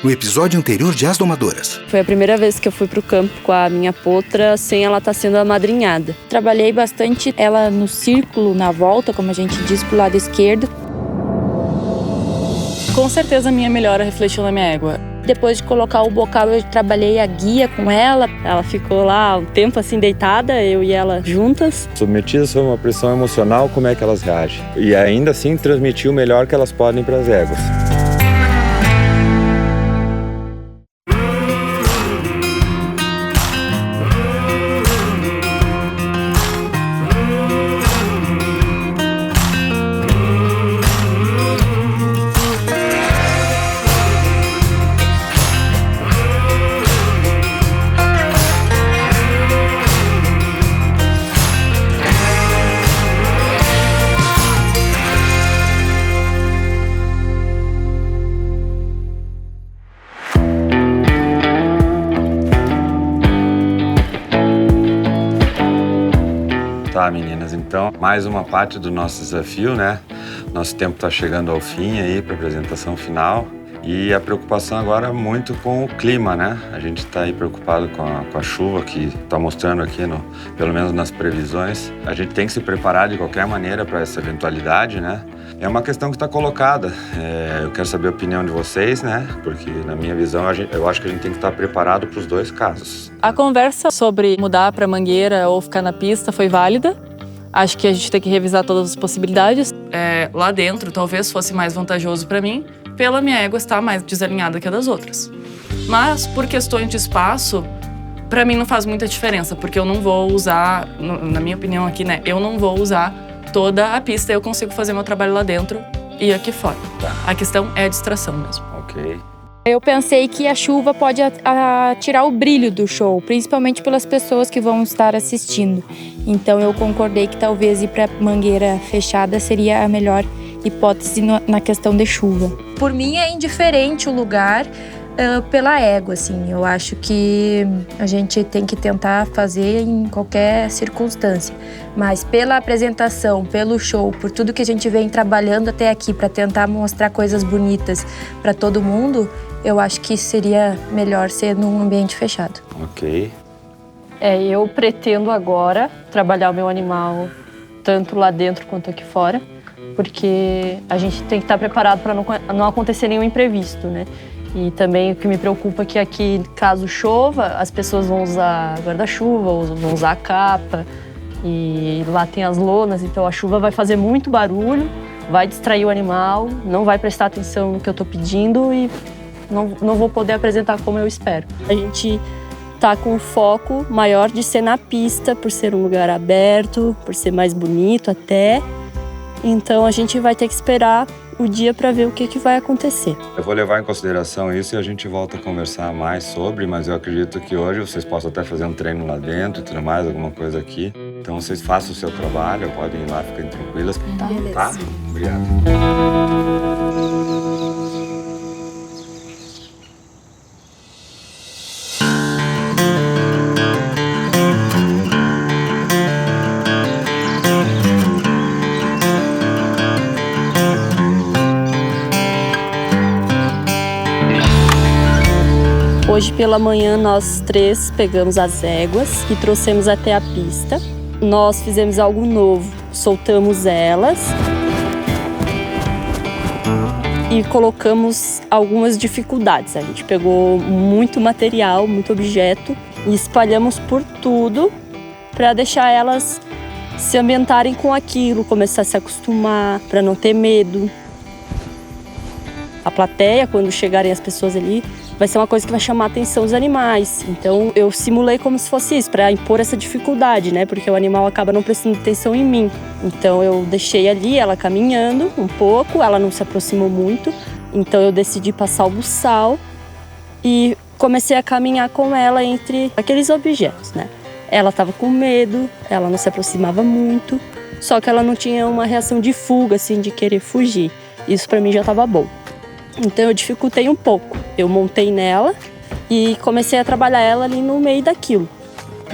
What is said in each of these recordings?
no episódio anterior de As Domadoras. Foi a primeira vez que eu fui pro campo com a minha potra sem ela estar sendo amadrinhada. Trabalhei bastante ela no círculo, na volta, como a gente diz, pro lado esquerdo. Com certeza a minha melhora refletiu na minha égua. Depois de colocar o bocal, eu trabalhei a guia com ela. Ela ficou lá um tempo assim deitada, eu e ela juntas. Submetidas a uma pressão emocional, como é que elas reagem? E ainda assim transmitir o melhor que elas podem para as éguas. Tá, meninas, então mais uma parte do nosso desafio, né? Nosso tempo está chegando ao fim aí para a apresentação final e a preocupação agora é muito com o clima, né? A gente está aí preocupado com a chuva que está mostrando aqui, pelo menos nas previsões. A gente tem que se preparar de qualquer maneira para essa eventualidade, né? É uma questão que está colocada. Eu quero saber a opinião de vocês, né? Porque, na minha visão, eu acho que a gente tem que estar preparado para os dois casos. A conversa sobre mudar para mangueira ou ficar na pista foi válida. Acho que a gente tem que revisar todas as possibilidades. Lá dentro, talvez fosse mais vantajoso para mim, pela minha égua estar mais desalinhada que a das outras. Mas, por questões de espaço, para mim não faz muita diferença, porque eu não vou usar, na minha opinião aqui, né? Eu não vou usar toda a pista, eu consigo fazer meu trabalho lá dentro e aqui fora. Tá. A questão é a distração mesmo. Ok. Eu pensei que a chuva pode tirar o brilho do show, principalmente pelas pessoas que vão estar assistindo. Então eu concordei que talvez ir para mangueira fechada seria a melhor hipótese na questão de chuva. Por mim é indiferente o lugar pela égua, assim. Eu acho que a gente tem que tentar fazer em qualquer circunstância. Mas pela apresentação, pelo show, por tudo que a gente vem trabalhando até aqui para tentar mostrar coisas bonitas para todo mundo, eu acho que seria melhor ser num ambiente fechado. Ok. Eu pretendo agora trabalhar o meu animal tanto lá dentro quanto aqui fora, porque a gente tem que estar preparado para não acontecer nenhum imprevisto, né? E também o que me preocupa é que aqui, caso chova, as pessoas vão usar guarda-chuva, vão usar a capa, e lá tem as lonas, então a chuva vai fazer muito barulho, vai distrair o animal, não vai prestar atenção no que eu estou pedindo e não vou poder apresentar como eu espero. A gente tá com um foco maior de ser na pista, por ser um lugar aberto, por ser mais bonito até. Então a gente vai ter que esperar o dia para ver o que vai acontecer. Eu vou levar em consideração isso e a gente volta a conversar mais sobre, mas eu acredito que hoje vocês possam até fazer um treino lá dentro e tudo mais, alguma coisa aqui. Então vocês façam o seu trabalho, podem ir lá, ficarem tranquilas. Tá? Obrigado. Hoje pela manhã nós três pegamos as éguas e trouxemos até a pista. Nós fizemos algo novo, soltamos elas e colocamos algumas dificuldades. A gente pegou muito material, muito objeto e espalhamos por tudo para deixar elas se ambientarem com aquilo, começar a se acostumar, para não ter medo. A plateia, quando chegarem as pessoas ali, vai ser uma coisa que vai chamar a atenção dos animais. Então eu simulei como se fosse isso, para impor essa dificuldade, né? Porque o animal acaba não prestando atenção em mim. Então eu deixei ali ela caminhando um pouco, ela não se aproximou muito. Então eu decidi passar o buçal e comecei a caminhar com ela entre aqueles objetos, né? Ela estava com medo, ela não se aproximava muito, só que ela não tinha uma reação de fuga, assim, de querer fugir. Isso para mim já estava bom. Então eu dificultei um pouco. Eu montei nela e comecei a trabalhar ela ali no meio daquilo.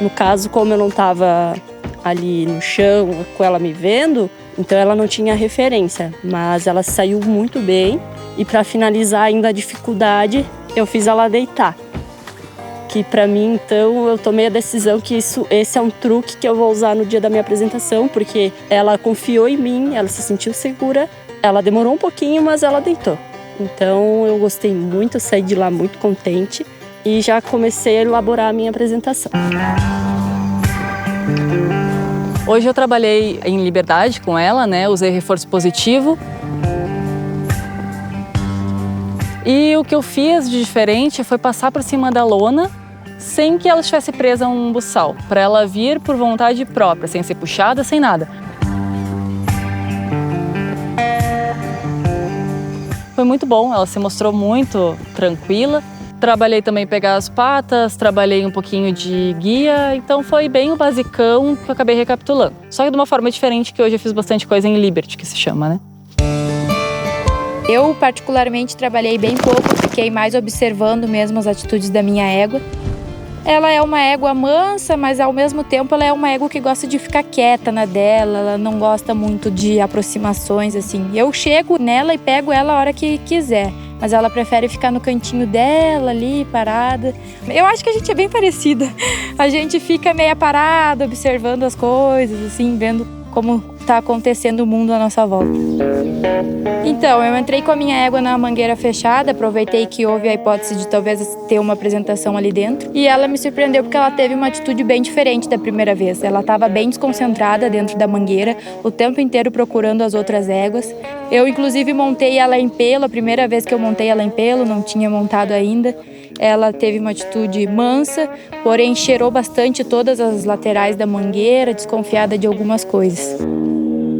No caso, como eu não estava ali no chão com ela me vendo, então ela não tinha referência, mas ela saiu muito bem. E para finalizar ainda a dificuldade, eu fiz ela deitar. Que pra mim, então, eu tomei a decisão que esse é um truque que eu vou usar no dia da minha apresentação, porque ela confiou em mim, ela se sentiu segura, ela demorou um pouquinho, mas ela deitou. Então, eu gostei muito, saí de lá muito contente e já comecei a elaborar a minha apresentação. Hoje eu trabalhei em liberdade com ela, né? Usei reforço positivo. E o que eu fiz de diferente foi passar por cima da lona sem que ela estivesse presa a um buçal, para ela vir por vontade própria, sem ser puxada, sem nada. Foi muito bom, ela se mostrou muito tranquila. Trabalhei também pegar as patas, trabalhei um pouquinho de guia, então foi bem o basicão que eu acabei recapitulando. Só que de uma forma diferente, que hoje eu fiz bastante coisa em Liberty, que se chama, né? Eu, particularmente, trabalhei bem pouco, fiquei mais observando mesmo as atitudes da minha égua. Ela é uma égua mansa, mas ao mesmo tempo ela é uma égua que gosta de ficar quieta na dela, ela não gosta muito de aproximações, assim. Eu chego nela e pego ela a hora que quiser, mas ela prefere ficar no cantinho dela ali, parada. Eu acho que a gente é bem parecida. A gente fica meio parada, observando as coisas, assim, vendo como tá acontecendo o mundo à nossa volta. Então, eu entrei com a minha égua na mangueira fechada, aproveitei que houve a hipótese de talvez ter uma apresentação ali dentro. E ela me surpreendeu porque ela teve uma atitude bem diferente da primeira vez. Ela estava bem desconcentrada dentro da mangueira, o tempo inteiro procurando as outras éguas. Eu, inclusive, montei ela em pelo, a primeira vez que eu montei ela em pelo, não tinha montado ainda. Ela teve uma atitude mansa, porém cheirou bastante todas as laterais da mangueira, desconfiada de algumas coisas.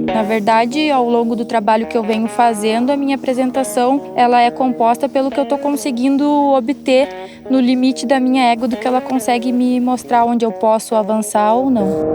Na verdade, ao longo do trabalho que eu venho fazendo, a minha apresentação ela é composta pelo que eu estou conseguindo obter no limite da minha égua, do que ela consegue me mostrar onde eu posso avançar ou não.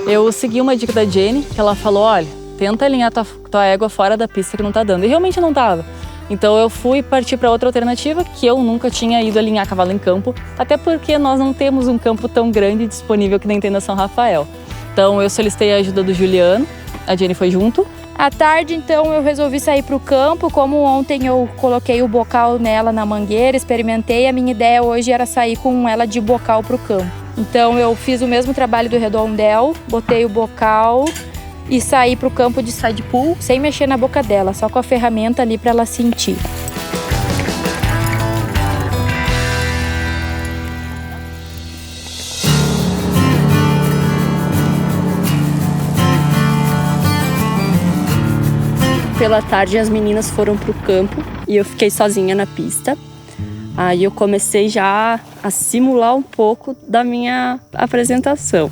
Eu segui uma dica da Jenny, que ela falou, olha, tenta alinhar tua égua fora da pista que não tá dando. E realmente não tava. Então eu fui partir para outra alternativa, que eu nunca tinha ido alinhar cavalo em campo, até porque nós não temos um campo tão grande disponível que nem tem na São Rafael. Então eu solicitei a ajuda do Juliano, a Jenny foi junto. À tarde, então, eu resolvi sair para o campo. Como ontem eu coloquei o bocal nela na mangueira, experimentei, a minha ideia hoje era sair com ela de bocal para o campo. Então eu fiz o mesmo trabalho do redondel, botei o bocal e saí para o campo de side pull, sem mexer na boca dela, só com a ferramenta ali para ela sentir. Pela tarde as meninas foram pro campo e eu fiquei sozinha na pista. Aí eu comecei já a simular um pouco da minha apresentação.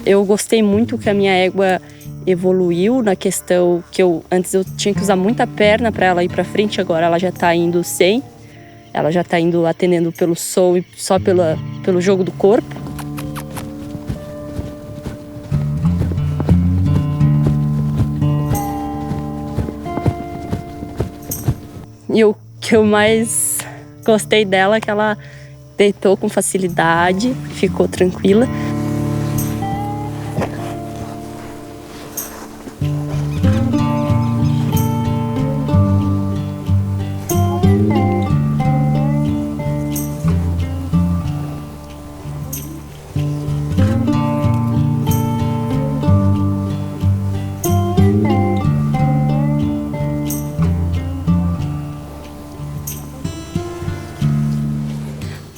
Eu gostei muito que a minha égua evoluiu na questão que antes eu tinha que usar muita perna para ela ir para frente, agora ela já está indo sem. Ela já está indo atendendo pelo som e só pelo jogo do corpo. E o que eu mais gostei dela é que ela deitou com facilidade, ficou tranquila.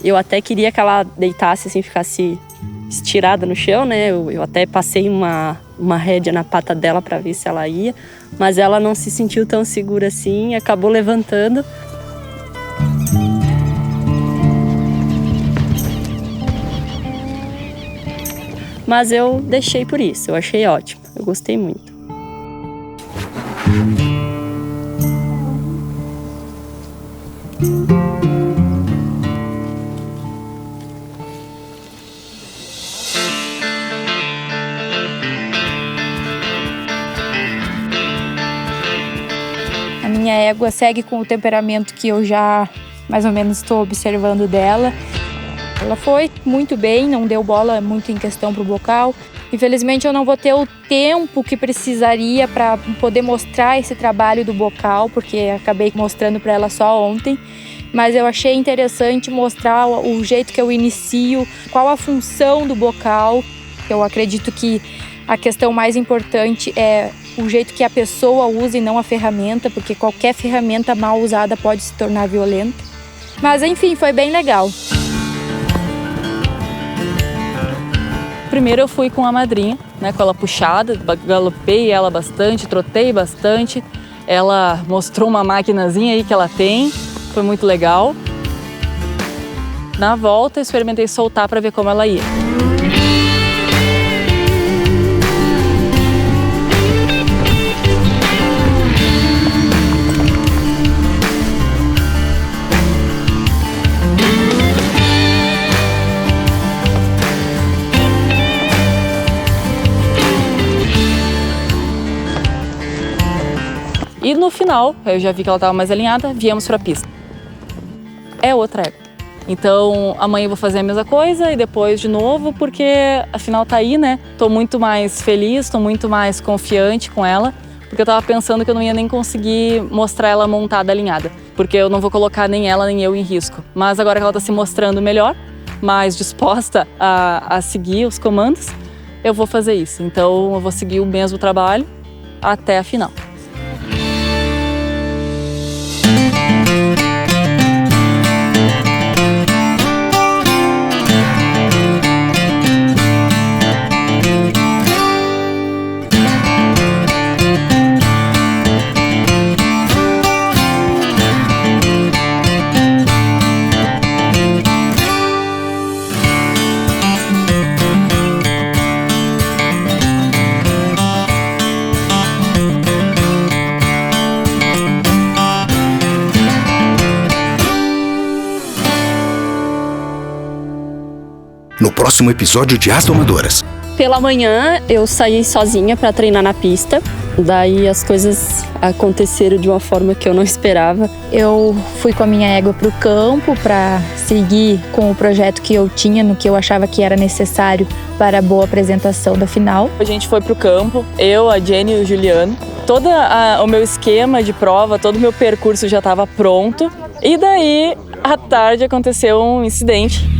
Eu até queria que ela deitasse assim, ficasse estirada no chão, né? Eu até passei uma rédea na pata dela para ver se ela ia, mas ela não se sentiu tão segura assim, acabou levantando. Mas eu deixei por isso, eu achei ótimo, eu gostei muito. A minha égua segue com o temperamento que eu já mais ou menos estou observando dela. Ela foi muito bem, não deu bola muito em questão para o bocal. Infelizmente eu não vou ter o tempo que precisaria para poder mostrar esse trabalho do bocal, porque acabei mostrando para ela só ontem. Mas eu achei interessante mostrar o jeito que eu inicio, qual a função do bocal. Eu acredito que a questão mais importante é o jeito que a pessoa usa e não a ferramenta, porque qualquer ferramenta mal usada pode se tornar violenta. Mas enfim, foi bem legal. Primeiro eu fui com a madrinha, né, com ela puxada, galopei ela bastante, trotei bastante. Ela mostrou uma maquinazinha aí que ela tem, foi muito legal. Na volta, eu experimentei soltar para ver como ela ia. E no final, eu já vi que ela estava mais alinhada, viemos para a pista. É outra égua. Então, amanhã eu vou fazer a mesma coisa e depois de novo, porque afinal tá aí, né? Tô muito mais feliz, tô muito mais confiante com ela, porque eu tava pensando que eu não ia nem conseguir mostrar ela montada, alinhada, porque eu não vou colocar nem ela nem eu em risco. Mas agora que ela tá se mostrando melhor, mais disposta a seguir os comandos, eu vou fazer isso. Então, eu vou seguir o mesmo trabalho até a final. No próximo episódio de As Domadoras. Pela manhã eu saí sozinha para treinar na pista. Daí as coisas aconteceram de uma forma que eu não esperava. Eu fui com a minha égua para o campo para seguir com o projeto que eu tinha, no que eu achava que era necessário para a boa apresentação da final. A gente foi pro campo, eu, a Jenny e o Juliano. Todo o meu esquema de prova, todo o meu percurso já estava pronto. E daí, à tarde, aconteceu um incidente.